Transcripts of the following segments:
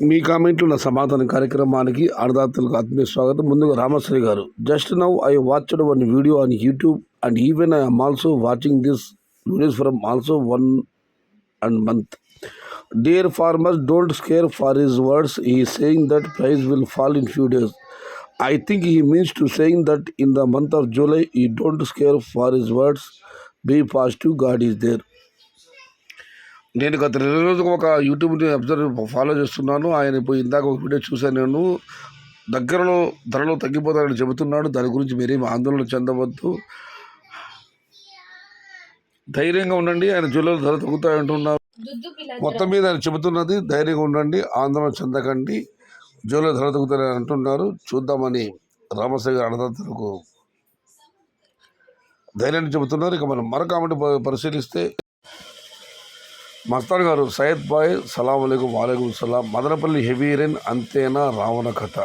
మీ కామెంట్లు నా సమాధానం కార్యక్రమానికి అన్నదాతలకు ఆత్మీయ స్వాగతం. ముందుగా రామశ్రీ గారు, just now I watched one video on YouTube and even I am also watching this videos from also 1 month. Dear farmers, don't scare for his words. He is saying that price will fall in few days. I think he means to saying that in the month of July, you don't scare for his words. Be positive, God is there. నేను గత 2 రోజులుగా ఒక యూట్యూబ్ని follow చేస్తున్నాను. ఆయన ఇప్పుడు ఇందాక ఒక video చూశాను. నేను దగ్గరలో ధరలు తగ్గిపోతాయని చెబుతున్నాడు. దాని గురించి మీరేమి ఆందోళన చెందవద్దు, ధైర్యంగా ఉండండి. ఆయన జూలైలో ధర తగ్గుతాయంటున్నారు. మొత్తం మీద ఆయన చెబుతున్నది ధైర్యంగా ఉండండి, ఆందోళన చెందకండి, జూలై ధర తగ్గుతాయని అంటున్నారు. చూద్దామని రామశ్రీ గారు అన్నదాతలకు ధైర్యాన్ని చెబుతున్నారు. ఇక మనం మరొక కామెంట్ పరిశీలిస్తే మస్తాన్ గారు, సయ్యద్ బాయ్ సలాం అలైకుం. వాలేకుం సలాం. మదనపల్లి హెవీ రైన్ అంతేనా రావణ కథ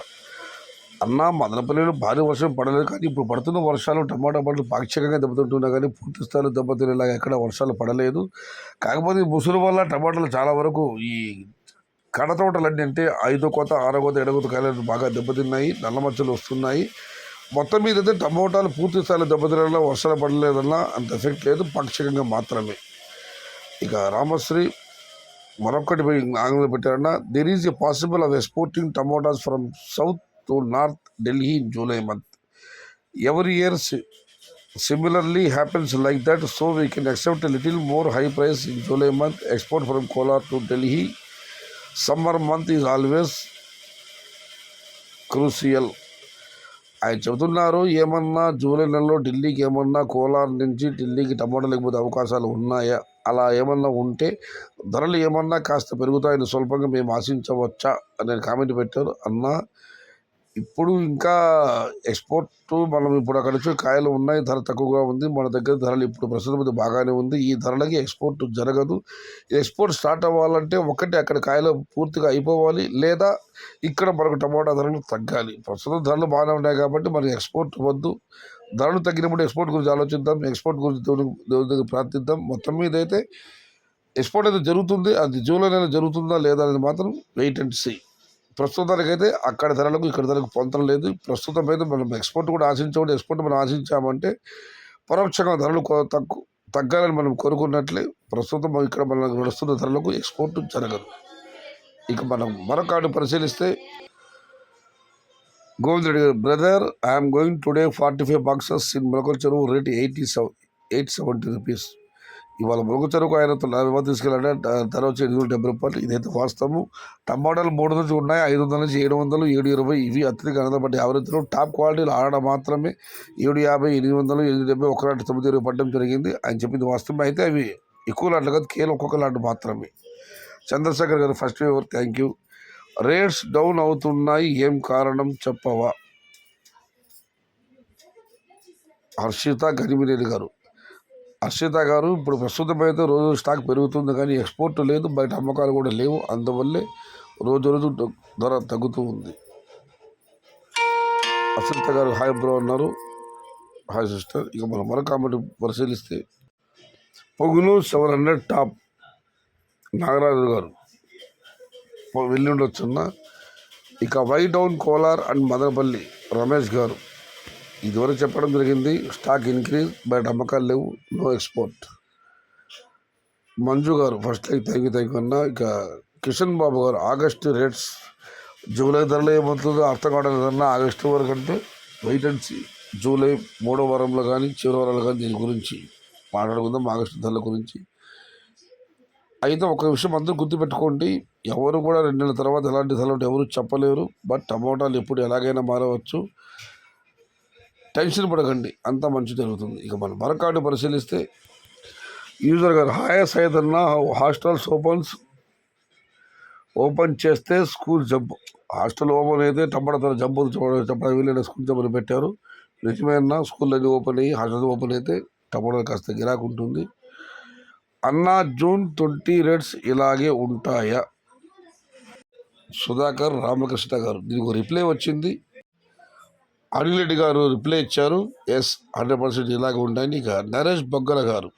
అన్న. మదనపల్లిలో భారీ వర్షం పడలేదు, కానీ ఇప్పుడు పడుతున్న వర్షాలు టమాటా పంటలు పాక్షికంగా దెబ్బతింటున్నా కానీ పూర్తి స్థాయిలో దెబ్బతినేలాగా ఎక్కడ వర్షాలు పడలేదు. కాకపోతే ఈ ముసురు వల్ల టమాటాలు చాలా వరకు ఈ కడతోటలన్నీ అంటే 5వ కోత 6వ కోత 7వ కోత కాయలు బాగా దెబ్బతిన్నాయి, నల్ల మచ్చలు వస్తున్నాయి. మొత్తం మీద అయితే టమోటాలు పూర్తి స్థాయిలో దెబ్బతినేలా వర్షాలు పడలేదన్నా అంత ఎఫెక్ట్ లేదు, పాక్షికంగా మాత్రమే. ఇక రామశ్రీ మరొకటి ఆంగ్లంలో పెట్టారన్న, there is a possible of exporting tomatoes from south to north Delhi in July month. Every year similarly happens like that, so we can accept a little more high price in July month. Export from Kolar to Delhi summer month is always crucial. ఆయన చెబుతున్నారు, ఏమన్నా July నెలలో ఢిల్లీకి ఏమన్నా కోలార్ నుంచి ఢిల్లీకి టమాటా లేకపోతే అవకాశాలు ఉన్నాయా? అలా ఏమన్నా ఉంటే ధరలు ఏమన్నా కాస్త పెరుగుతాయని స్వల్పంగా మేము ఆశించవచ్చా అని కామెంట్ పెట్టారు. అన్న, ఇప్పుడు ఇంకా ఎక్స్పోర్ట్ మనం ఇప్పుడు అక్కడ నుంచి కాయలు ఉన్నాయి, ధర తక్కువగా ఉంది. మన దగ్గర ధరలు ఇప్పుడు ప్రస్తుతం బాగానే ఉంది. ఈ ధరలకి ఎక్స్పోర్ట్ జరగదు. ఎక్స్పోర్ట్ స్టార్ట్ అవ్వాలంటే ఒకటి అక్కడ కాయలు పూర్తిగా అయిపోవాలి, లేదా ఇక్కడ మనకు టమాటా ధరలు తగ్గాలి. ప్రస్తుతం ధరలు బాగానే ఉన్నాయి కాబట్టి మనకి ఎక్స్పోర్ట్ వద్దు. ధరలు తగ్గినప్పుడు ఎక్స్పోర్ట్ గురించి ఆలోచిద్దాం, ఎక్స్పోర్ట్ గురించి దేవుడి దగ్గర ప్రార్థిద్దాం. మొత్తం మీద అయితే ఎక్స్పోర్ట్ అయితే జరుగుతుంది. అది జూలై నెల జరుగుతుందా లేదా అనేది మాత్రం వెయిట్ అండ్ సీ. ప్రస్తుతానికైతే అక్కడ ధరలకు ఇక్కడ ధరకు పొందడం లేదు. ప్రస్తుతం అయితే మనం ఎక్స్పోర్ట్ కూడా ఆశించకుండా ఎక్స్పోర్ట్ మనం ఆశించామంటే పరోక్షంగా ధరలు తగ్గాలని మనం కోరుకున్నట్లే ప్రస్తుతం ఇక్కడ మనకు నడుస్తున్న ధరలకు ఎక్స్పోర్ట్ జరగదు. ఇక మనం మరొక పరిశీలిస్తే గోవింద్ రెడ్డి గారు, brother I'm going today 45 boxes in మొలకల చెరువు, రేట్ 870 రూపీస్. ఇవాళ మొలక చెరుకు ఆయన తీసుకెళ్ళాడే ధర వచ్చి 870 రూపాయలు. ఇదైతే వాస్తవము. టమాటాలు 3 నుంచి ఉన్నాయి, 500 నుంచి 700, 720 ఇవి అత్యధిక ఆనందపడ్డ యావరేజ్లో. టాప్ క్వాలిటీలు ఆడ మాత్రమే 750, 800, 870, ఒక లాంటి 920 పడడం జరిగింది. ఆయన చెప్పింది వాస్తవమే. అయితే అవి ఎక్కువ లాంటి కాదు, కేవలం ఒక్కొక్క లాంటి మాత్రమే. చంద్రశేఖర్ గారు, first viewer, thank you. Rates down అవుతున్నాయి, ఏం కారణం చెప్పవా? హర్షిత గనిమినేని గారు, హర్షిత గారు, ఇప్పుడు ప్రస్తుతం అయితే రోజు స్టాక్ పెరుగుతుంది కానీ ఎక్స్పోర్ట్ లేదు, బయట అమ్మకాలు కూడా లేవు. అందువల్లే రోజు ధర తగ్గుతూ ఉంది. హర్షిత గారు హాయ్ బ్రో అన్నారు. Hi sister. ఇక మనం మరొక కామెంట్ పరిశీలిస్తే పొగులు 700 టాప్. నాగరాజు గారు వెళ్ళి ఉండొచ్చున్న. ఇక వై డౌన్ కోలార్ అండ్ మదనపల్లి రమేష్ గారు, ఇదివరకు చెప్పడం జరిగింది, స్టాక్ ఇంక్రీజ్, బయట అమ్మకాలు లేవు, నో ఎక్స్పోర్ట్. మంజు గారు, ఫస్ట్ లైక్ థ్యాంక్ యూ అన్న. ఇక కిషన్ బాబు గారు, ఆగస్టు రేట్స్ జూలై ధరలు ఏమవుతుందో అర్థం కావడం లేదన్నా. ఆగస్టు వరకు అంటే వెయిట్ అండ్ సీ. జూలై 3వ వారంలో కానీ చివరి వారాలు కానీ దీని గురించి మాట్లాడుకుందాం, ఆగస్టు ధరల గురించి. అయితే ఒక విషయం అందరూ గుర్తుపెట్టుకోండి, ఎవరు కూడా 2 నెలల తర్వాత ఎలాంటి ధరలు ఎవరు చెప్పలేరు. బట్ టమోటాలు ఎప్పుడు ఎలాగైనా మారవచ్చు, టెన్షన్ పడకండి, అంతా మంచి జరుగుతుంది. ఇక మనం మరొకటి పరిశీలిస్తే యూజర్ గారు, హాయ్ సయ్యద్ అన్న, హాస్టల్స్ ఓపెన్ చేస్తే స్కూల్ జంప్. హాస్టల్ ఓపెన్ అయితే టమాటా ధర జంప్ చెప్పడం వీళ్ళైనా స్కూల్ జంపులు పెట్టారు. నిజమే అన్న, స్కూల్ అన్నీ ఓపెన్ అయ్యి హాస్టల్ ఓపెన్ అయితే టమాటా కాస్త గిరాకు ఉంటుంది అన్న. జూన్ 20 రేట్స్ ఇలాగే ఉంటాయా? సుధాకర్ రామకృష్ణ గారు, దీనికి రిప్లై వచ్చింది. అనిల్ రెడ్డి గారు రిప్లై ఇచ్చారు, ఎస్ 100% ఇలాగే ఉంటాయని. ఇక నరేష్ బొగ్గల గారు,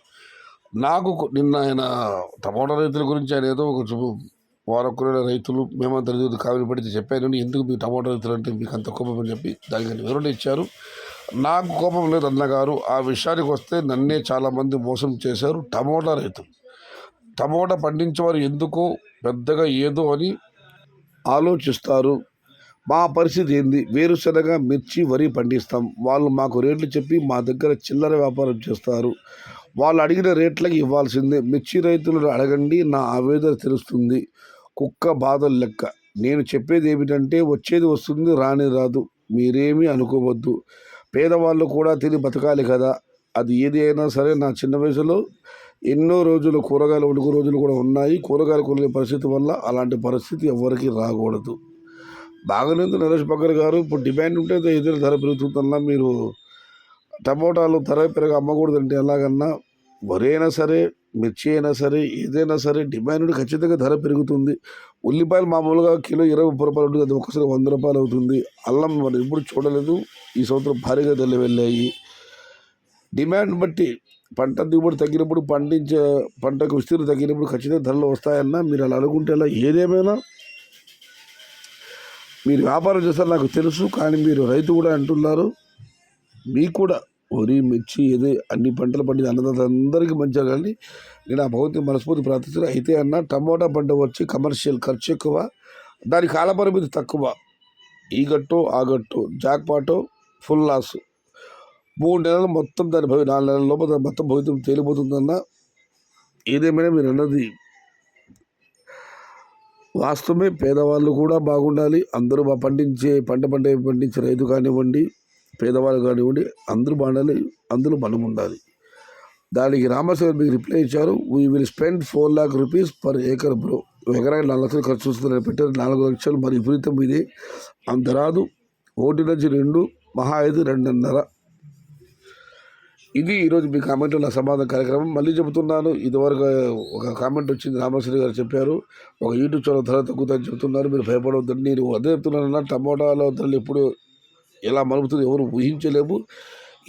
నాకు నిన్న ఆయన టమాటా రైతుల గురించి ఆయన ఏదో వారొక్కరైన రైతులు మేమంతా రైతులు కావిలి పడితే చెప్పాను, ఎందుకు మీకు టమాటా రైతులు అంటే మీకు అంత కోపం అని చెప్పి దానికి వివరణ ఇచ్చారు. నాకు కోపం లేదు అన్నగారు. ఆ విషయానికి వస్తే నన్నే చాలామంది మోసం చేశారు. టమోటా రైతులు, టమోటా పండించేవారు ఎందుకో పెద్దగా ఏదో అని ఆలోచిస్తారు. మా పరిస్థితి ఏంది? వేరుశనగ, మిర్చి, వరి పండిస్తాం. వాళ్ళు మాకు రేట్లు చెప్పి మా దగ్గర చిల్లర వ్యాపారం చేస్తారు. వాళ్ళు అడిగిన రేట్లకి ఇవ్వాల్సిందే. మిర్చి రైతులను అడగండి, నా ఆవేదన తెలుస్తుంది. కుక్క బాధలు లెక్క. నేను చెప్పేది ఏమిటంటే వచ్చేది వస్తుంది, రాని రాదు. మీరేమీ అనుకోవద్దు. పేదవాళ్ళు కూడా తిని బతకాలి కదా. అది ఏది అయినా సరే నా చిన్న వయసులో ఎన్నో రోజులు కూరగాయలు వండుకునే రోజులు కూడా ఉన్నాయి. కూరగాయలు కొనే పరిస్థితి వల్ల అలాంటి పరిస్థితి ఎవరికి రాకూడదు. బాగాలేదు నరేష్ బక్కర్ గారు. ఇప్పుడు డిమాండ్ ఉంటే ఏదైనా ధర పెరుగుతుందన్నా మీరు టమోటాలు ధర పెరగ అమ్మకూడదంటే ఎలాగన్నా. వరి అయినా సరే, మిర్చి అయినా సరే, ఏదైనా సరే డిమాండ్ ఉంటే ఖచ్చితంగా ధర పెరుగుతుంది. ఉల్లిపాయలు మామూలుగా కిలో 20-30 రూపాయలు ఉంటుంది, అది ఒకసారి 100 రూపాయలు అవుతుంది. అల్లం మనం ఎప్పుడు చూడలేదు, ఈ సంవత్సరం భారీగా ధరలు వెళ్ళాయి. డిమాండ్ బట్టి పంట దిగుబడి తగ్గినప్పుడు, పండించే పంటకు విస్తీర్ణం తగ్గినప్పుడు ఖచ్చితంగా ధరలు వస్తాయన్నా. మీరు అలా అనుకుంటే ఎలా? ఏదేమైనా మీరు వ్యాపారం చేస్తారు నాకు తెలుసు, కానీ మీరు రైతు కూడా అంటున్నారు. మీకు కూడా వరి, మిర్చి ఏదే అన్ని పంటలు పండించి అన్నదాతలందరికీ మంచిగా కానీ నేను ఆ భగవంతుని మనస్ఫూర్తి ప్రార్థిస్తున్నాను. అయితే అన్న టమోటా పంట వచ్చి కమర్షియల్ ఖర్చు ఎక్కువ, దాని కాలపరిమితి తక్కువ. ఈ గట్టు ఆ గట్టు జాక్పాటో ఫుల్ లాస్. 3 నెలలు మొత్తం దాని 4 నెలల లోపల మొత్తం భవితం తేలిపోతుందన్న. ఏదేమైనా మీరు అన్నది వాస్తవమే. పేదవాళ్ళు కూడా బాగుండాలి. అందరూ పంట పండించే రైతు కానివ్వండి, పేదవాళ్ళు కానివ్వండి, అందరూ బాగుండాలి. అందులో బలం ఉండాలి. దానికి రామస్వామి మీకు రిప్లై ఇచ్చారు. We will spend 4 lakh rupees per acre bro. ఎకరానికి 4 లక్షలు ఖర్చు వస్తుంది పెట్టారు. 4 లక్షలు మరి విపరీతం ఇది. అంత రాదు. 1 నుంచి 2, మహా అయితే 2.5. ఇది ఈరోజు మీ కామెంట్లో నా సమాధాన కార్యక్రమం. మళ్ళీ చెబుతున్నాను, ఇదివరకు ఒక కామెంట్ వచ్చింది, రామశ్రీ గారు చెప్పారు ఒక యూట్యూబ్ ఛానల్ ధర తగ్గుతుందని చెప్తున్నారు, మీరు భయపడవద్దని. నేను అదే చెప్తున్నానన్నా. టమోటాల ధరలు ఎప్పుడు ఎలా మలుపుతుంది ఎవరు ఊహించలేము.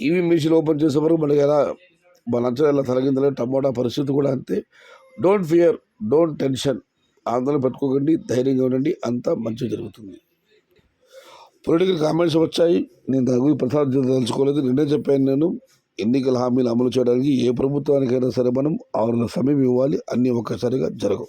ఇవి మిషన్ ఓపెన్ చేసే వరకు మనకి ఎలా మన అంచనా ఎలా తొలగిందలే. టమోటా పరిస్థితి కూడా అంతే. Don't fear, don't tension. ఆందోళన పెట్టుకోకండి, ధైర్యంగా ఉండండి, అంతా మంచిగా జరుగుతుంది. పొలిటికల్ కామెంట్స్ వచ్చాయి, నేను దాని గురించి తెలుసుకోలేదు. నిన్నే చెప్పాను, నేను ఎన్నికల హామీలు అమలు చేయడానికి ఏ ప్రభుత్వానికైనా సరే మనం 6 నెలల సమయం ఇవ్వాలి. అన్నీ ఒక్కసారిగా జరగవు.